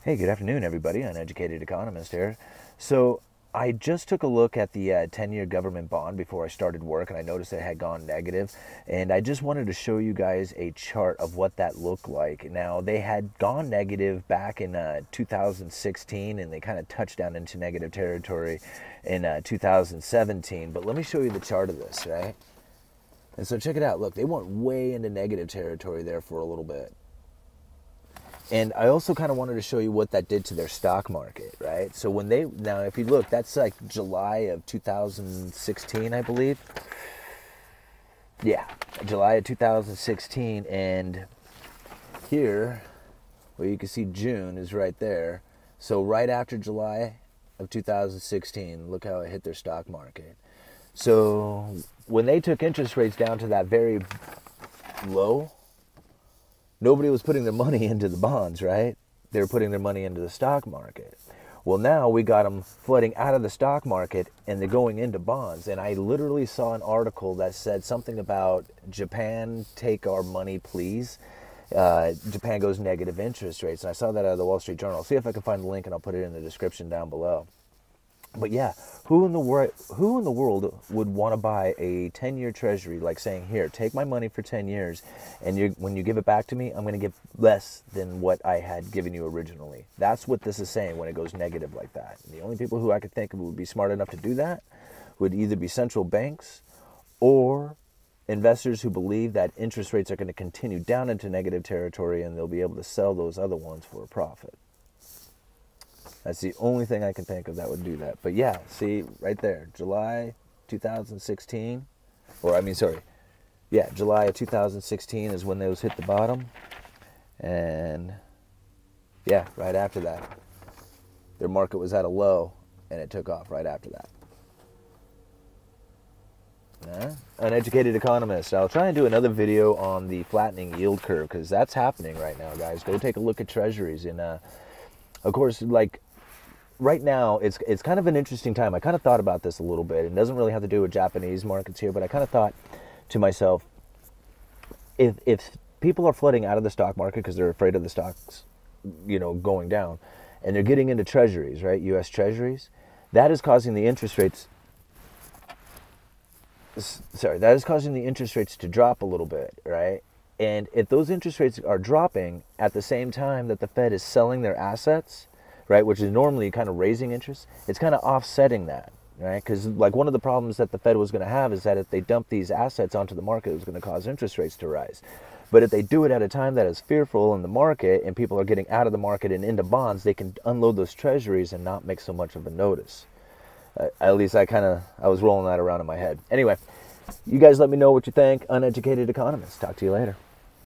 Hey, good afternoon, everybody. Uneducated economist here. So, I just took a look at the 10-year government bond before I started work, and I noticed it had gone negative. And I just wanted to show you guys a chart of what that looked like. Now, they had gone negative back in 2016, and they kind of touched down into negative territory in 2017. But let me show you the chart of this, right? And so check it out. Look, they went way into negative territory there for a little bit. And I also kind of wanted to show you what that did to their stock market, right? So now if you look, that's like July of 2016, I believe. Yeah, July of 2016. And here, where you can see June is right there. So right after July of 2016, look how it hit their stock market. So when they took interest rates down to that very low, nobody was putting their money into the bonds, right? They were putting their money into the stock market. Well, now we got them flooding out of the stock market and they're going into bonds. And I literally saw an article that said something about Japan, take our money, please. Japan goes negative interest rates. And I saw that out of the Wall Street Journal. I'll see if I can find the link and I'll put it in the description down below. But yeah, who in the world would want to buy a 10-year treasury, like saying, here, take my money for 10 years, and when you give it back to me, I'm going to give less than what I had given you originally. That's what this is saying when it goes negative like that. And the only people who I could think of would be smart enough to do that would either be central banks or investors who believe that interest rates are going to continue down into negative territory and they'll be able to sell those other ones for a profit. That's the only thing I can think of that would do that. But yeah, see, right there, July 2016, July of 2016 is when those hit the bottom. And yeah, right after that, their market was at a low, and it took off right after that. Uneducated economist. I'll try and do another video on the flattening yield curve, because that's happening right now, guys. Go take a look at Treasuries. And of course, like, right now, it's kind of an interesting time. I kind of thought about this a little bit. It doesn't really have to do with Japanese markets here, but I kind of thought to myself, if people are flooding out of the stock market because they're afraid of the stocks, going down, and they're getting into treasuries, right, U.S. treasuries, that is causing the interest rates. That is causing the interest rates to drop a little bit, right? And if those interest rates are dropping at the same time that the Fed is selling their assets, right, which is normally kind of raising interest, it's kind of offsetting that, right? Because like one of the problems that the Fed was going to have is that if they dump these assets onto the market, it was going to cause interest rates to rise. But if they do it at a time that is fearful in the market and people are getting out of the market and into bonds, they can unload those treasuries and not make so much of a notice. At least I was rolling that around in my head. Anyway, you guys let me know what you think. Uneducated economist. Talk to you later.